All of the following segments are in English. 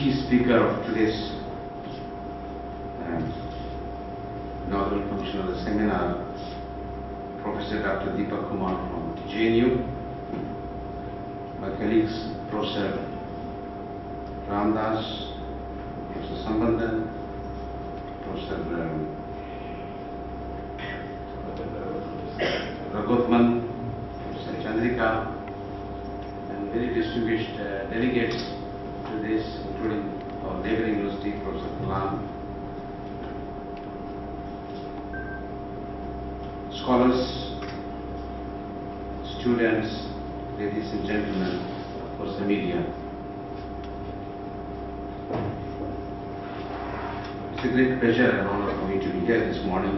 key speaker of today's inaugural function of the seminar, Professor Dr. Deepak Kumar from JNU, my colleagues Professor Ramdas, Professor Sambandhan, Professor Raghutman, Professor Chandrika, and very distinguished delegates to this, including our neighboring university, Professor Kalam, scholars, students, ladies and gentlemen, of course the media. It's a great pleasure and honor for me to be here this morning,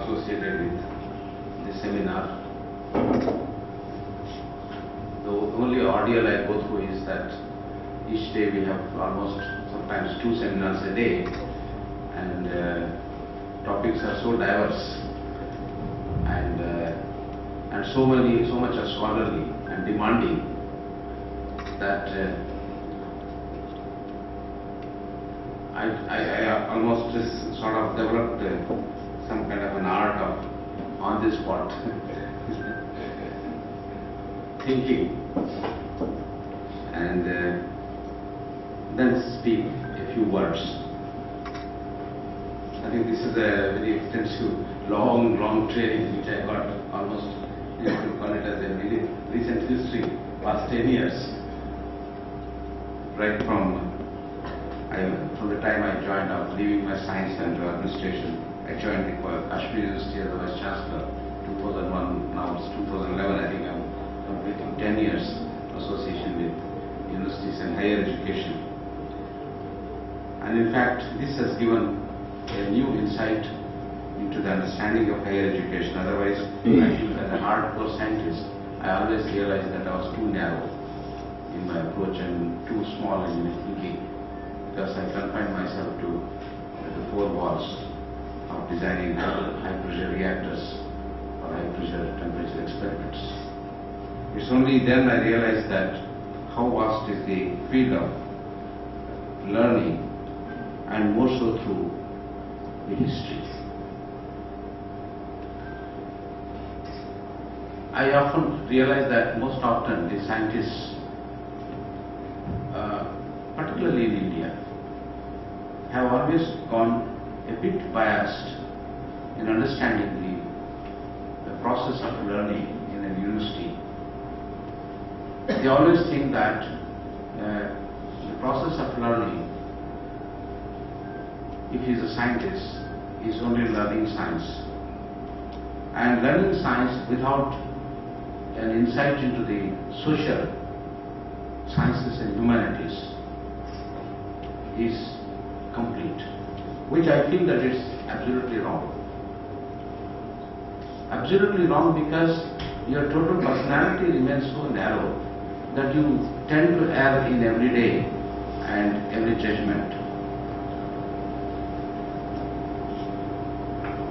associated with this seminar. The only ordeal I go through is that each day we have almost sometimes 2 seminars a day, and topics are so diverse and so much are scholarly and demanding that I almost just sort of developed some kind of an art of on the spot thinking and then speak a few words. I think this is a very extensive, long training which I got almost, you could call it as a really recent history, past 10 years. Right from the time I joined out, leaving my science and administration, I joined the Kashmir University as the Vice Chancellor, 2001, now it's 2011, I think I'm completing 10 years association with universities and higher education. And in fact, this has given a new insight into the understanding of higher education. Otherwise, I feel as a hardcore scientist, I always realized that I was too narrow in my approach and too small in my thinking, because I confined myself to the 4 walls of designing high pressure reactors or high pressure temperature experiments. It's only then I realized that how vast is the field of learning, and more so through the history. I often realize that most often the scientists, particularly in India, have always gone a bit biased in understanding the process of learning in a university. They always think that the process of learning, if he is a scientist, is only learning science. And learning science without an insight into the social sciences and humanities is complete, which I feel that it's absolutely wrong. Absolutely wrong, because your total personality remains so narrow that you tend to err in every day and every judgment,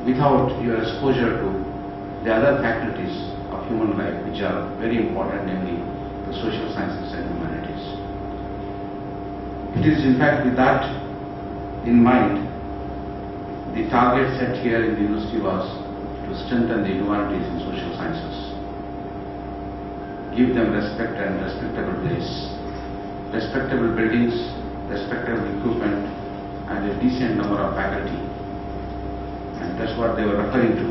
without your exposure to the other faculties of human life, which are very important, namely the social sciences and humanities. It is in fact with that in mind, the target set here in the university was to strengthen the humanities and social sciences, give them respect and respectable place, respectable buildings, respectable equipment, and a decent number of faculty. And that's what they were referring to,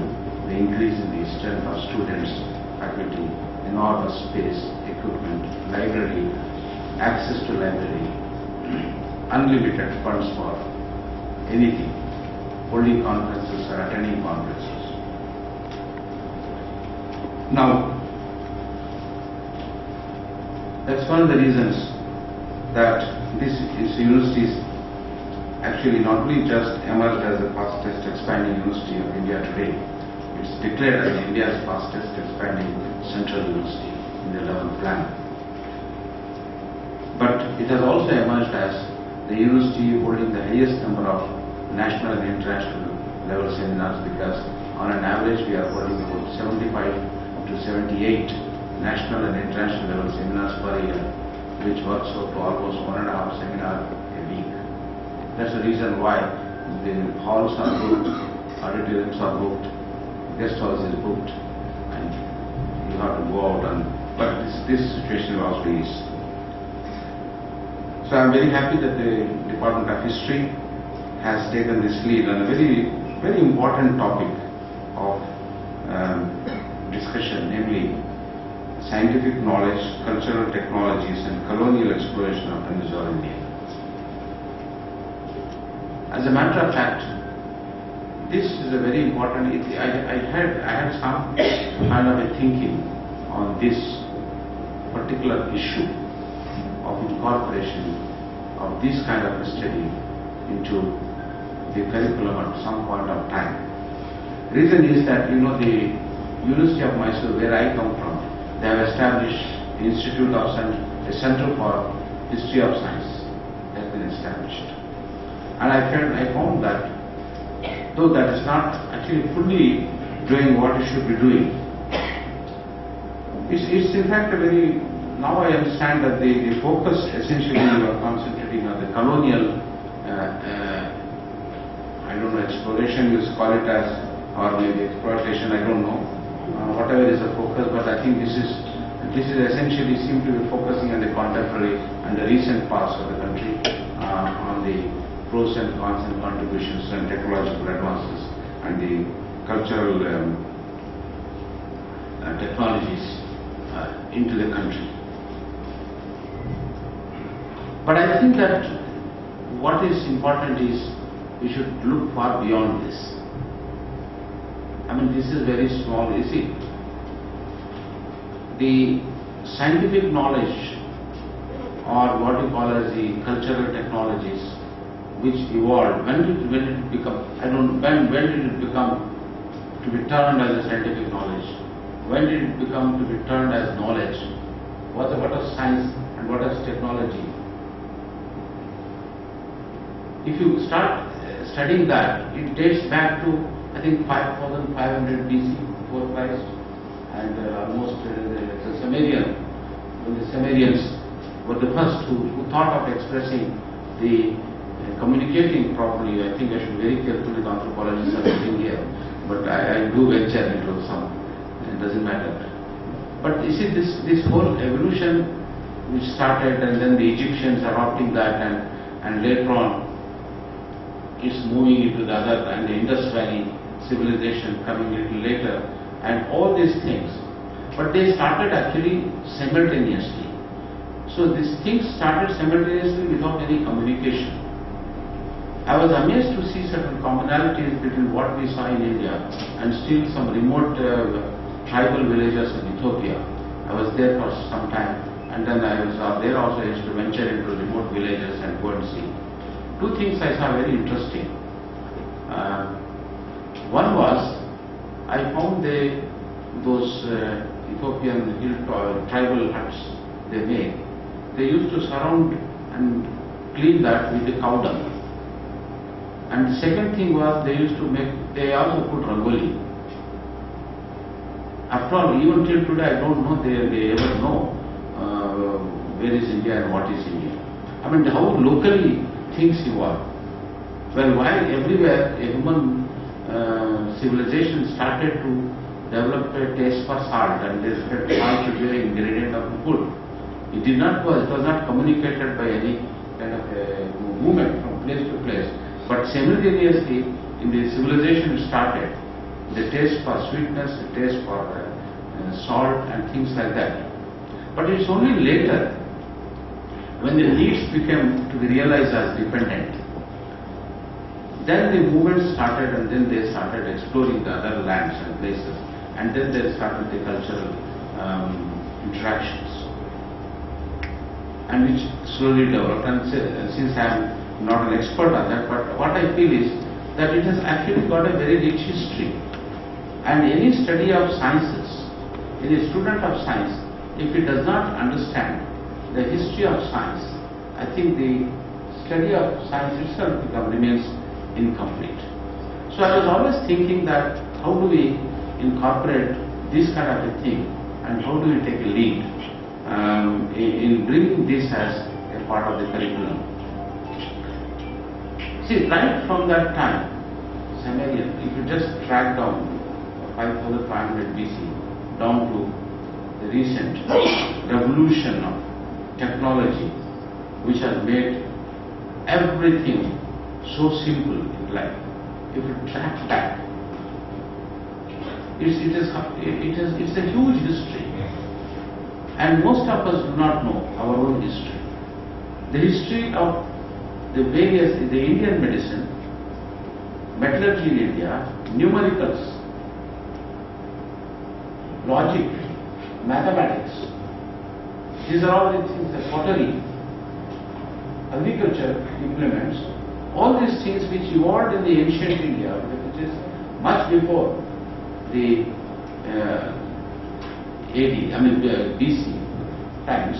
the increase in the strength of students, faculty, enormous space, equipment, library, access to library, unlimited funds for anything, holding conferences or attending conferences. Now, that's one of the reasons that this university actually not only just emerged as the fastest expanding university of India today, it's declared as India's fastest expanding central university in the 11th plan. But it has also emerged as the university holding the highest number of national and international level seminars, because on an average we are holding about 75 to 78 national and international level seminars per year, which works out to almost 1.5 seminars a week. That's the reason why the halls are booked, auditoriums are booked, guest house is booked, and you have to go out. But this situation also is. So I'm very happy that the Department of History has taken this lead on a very, very important topic of discussion, namely scientific knowledge, cultural technologies, and colonial exploration of Peninsular India. As a matter of fact, this is a very important. I had some kind of a thinking on this particular issue of incorporation of this kind of a study into the curriculum at some point of time. Reason is that, you know, the University of Mysore, where I come from, they have established the Institute of a Center for History of Science has been established. And I found that, though that is not actually fully doing what it should be doing, it's in fact a very, now I understand that the focus essentially you are concentrating on the colonial, I don't know, exploration, you call it as, or maybe exploitation, I don't know. Whatever is the focus, but I think this is essentially seem to be focusing on the contemporary and the recent parts of the country, on the pros and cons and contributions and technological advances and the cultural technologies into the country. But I think that what is important is we should look far beyond this. I mean, this is very small, you see. The scientific knowledge, or what you call as the cultural technologies, which evolved, when did it become, I don't know, when did it become to be termed as a scientific knowledge? When did it become to be termed as knowledge? What is science and what is technology? If you start studying that, it dates back to, I think, 5500 BC before Christ, and almost the Sumerian, when the Sumerians were the first who thought of expressing the communicating properly. I think I should be very careful with anthropologists are sitting here, but I do venture into some, it doesn't matter. But you see, this whole evolution which started, and then the Egyptians adopting that, and later on it's moving into the other, and the Indus Valley civilization coming a little later, and all these things. But they started actually simultaneously. So these things started simultaneously without any communication. I was amazed to see certain commonalities between what we saw in India and still some remote tribal villages in Ethiopia. I was there for some time, and then I was there also. I used to venture into remote villages and go and see. Two things I saw very interesting. One was, I found those Ethiopian tribal huts they make. They used to surround and clean that with the cow dung. And the second thing was, they also put rangoli. After all, even till today, I don't know they ever know where is India and what is India. I mean, how locally things evolve. Well, while everywhere a human civilization started to develop a taste for salt, and they said salt should be an ingredient of food. It was not communicated by any kind of a movement from place to place. But simultaneously, in the civilization started the taste for sweetness, the taste for salt and things like that. But it's only later, when the needs became to be realized as dependent, then the movement started, and then they started exploring the other lands and places, and then they started the cultural interactions, and which slowly developed. And since I am not an expert on that, but what I feel is that it has actually got a very rich history. And any study of sciences, any student of science, if he does not understand the history of science, I think the study of science itself remains incomplete. So I was always thinking that how do we incorporate this kind of a thing, and how do we take a lead in bringing this as a part of the curriculum. See, right from that time, Sumerian, if you just track down 5500 BC down to the recent revolution of technology, which has made everything so simple in life. If you track back, it's a huge history, and most of us do not know our own history. The history of the Indian medicine, metallurgy in India, numericals, logic, mathematics, these are all the things, the pottery, agriculture implements, all these things which evolved in the ancient India, which is much before the BC times,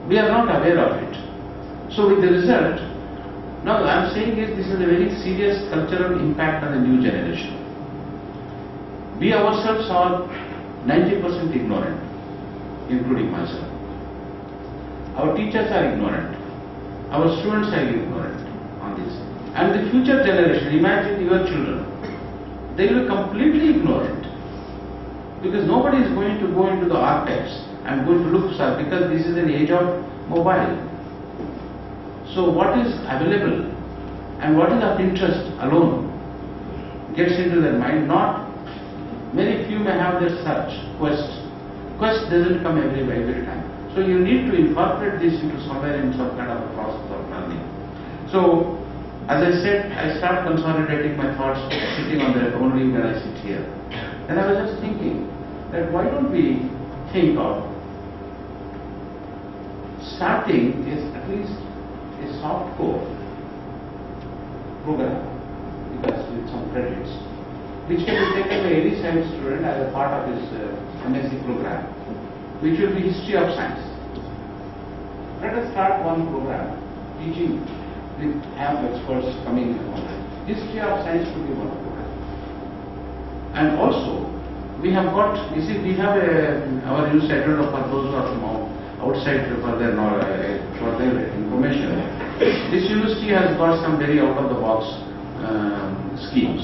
we are not aware of it. So with the result, now I am saying is this is a very serious cultural impact on the new generation. We ourselves are 90% ignorant, including myself. Our teachers are ignorant. Our students are ignorant on this. And the future generation, imagine your children, they will be completely ignorant. Because nobody is going to go into the archives and going to look, sir, because this is an age of mobile. So what is available and what is of interest alone gets into their mind. Not many few may have their search, quest. Quest doesn't come every time. So you need to incorporate this into somewhere in some kind of a process of learning. So as I said, I start consolidating my thoughts sitting on the only when I sit here. And I was just thinking that why don't we think of starting is at least a soft core program, because with some credits, which can be taken by any science student as a part of his MSc program, which will be history of science. Let us start one program teaching with experts coming on that. History of science will be one program. And also, we have got, you see, we have our university, I don't know for those who are from outside for their information. This university has got some very out-of-the-box schemes.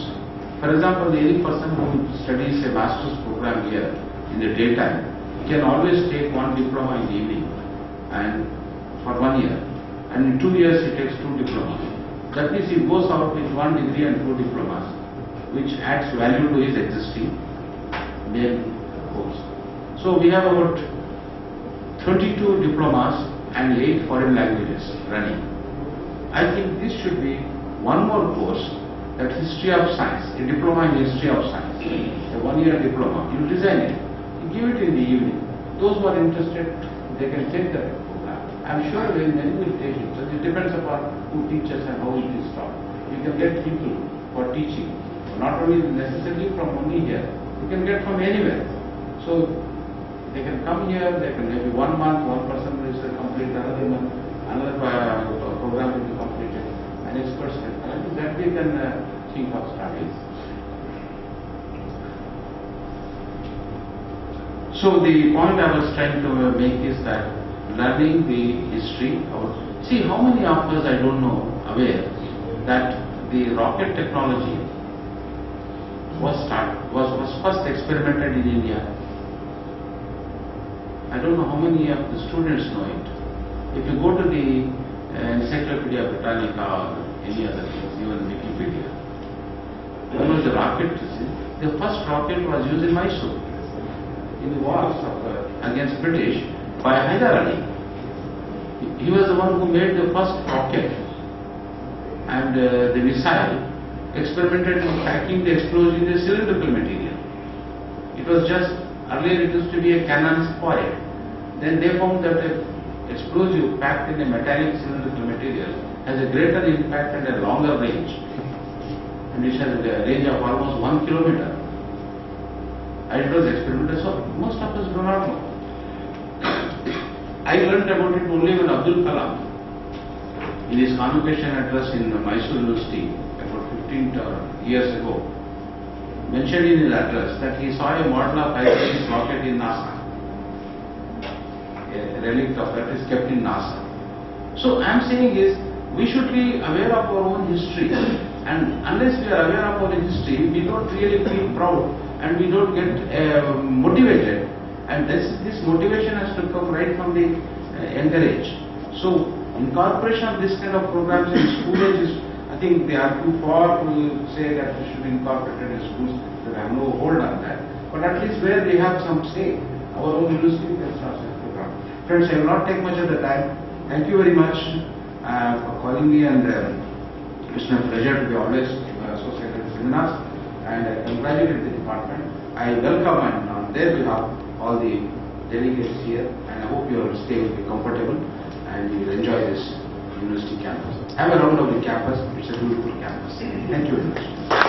For example, any person who studies a master's program here in the daytime can always take one diploma in the evening, and for 1 year. And in 2 years he takes 2 diplomas. That means he goes out with 1 degree and 2 diplomas, which adds value to his existing main course. So we have about 22 diplomas and 8 foreign languages running. I think this should be one more course, that history of science, a diploma in history of science, a 1-year diploma. You design it, you give it in the evening. Those who are interested, they can take that program. I'm sure many will take it. So it depends upon who teaches and how it is taught. You can get people for teaching, not only necessarily from only here, you can get from anywhere. So they can come here, they can maybe 1 month, one person will complete, another month, another program will be completed, and experts can come. That we can think of starting. So the point I was trying to make is that learning the history of, see how many of us, I don't know, aware that the rocket technology was first experimented in India. I don't know how many of the students know it. If you go to the Encyclopedia Britannica or any other things, even Wikipedia, when was the rocket? The first rocket was used in Mysore, in the wars against British, by Hyder Ali. He was the one who made the first rocket, and the missile experimented in packing the explosive in a cylindrical material. It was just, earlier it used to be a cannon's foil. Then they found that explosive packed in a metallic cylindrical material has a greater impact and a longer range. And it has a range of almost 1 kilometer. And it was experimented, so most of us do not know. I learned about it only when Abdul Kalam, in his convocation address in Mysore University about 15 years ago, mentioned in his address that he saw a model of hydrogen rocket in NASA. relic of that is kept in NASA. So I am saying is, we should be aware of our own history, and unless we are aware of our history, we don't really feel proud and we don't get motivated. And this motivation has to come right from the younger age. So incorporation of this kind of programs in school age is, I think they are too far to say that we should incorporate it in schools. There have no hold on that. But at least where we have some say, our own university can start such program. Friends, I will not take much of the time. Thank you very much for calling me, and it's my pleasure to be always associated with seminars, and I congratulate the department. I welcome, and on their behalf, all the delegates here, and I hope your stay will be comfortable and you will enjoy this university campus. Have a round of the campus. It's a beautiful campus. Thank you very much.